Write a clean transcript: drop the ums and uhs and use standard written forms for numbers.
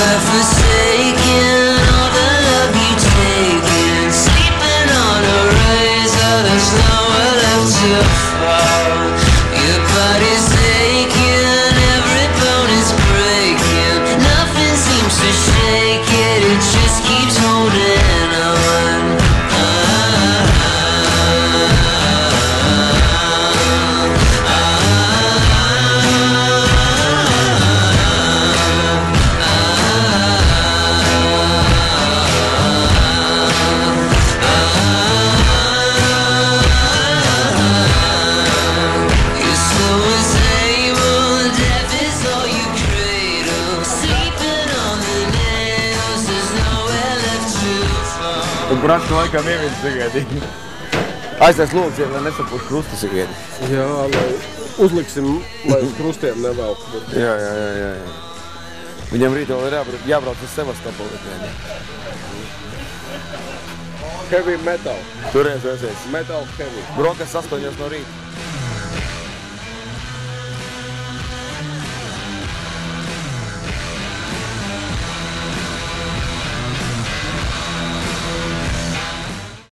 have forsaken all the love you've taken. Sleeping on a razor, there's nowhere left to fall. Your body's aching, every bone is breaking. Nothing seems to shake it, it just keeps holding on. Un brats laikam ieviens sagaidīt. Aiztais lūgšiem, lai nesapūš krustu sagaidīt. Jā, lai uzliksim, lai uz krustiem nevelk. Jā. Viņam rīt vēl ir jābrauc uz Sevastopoli. Heavy metal. Turies esies. Metal heavy. Brokas 8 no rīta.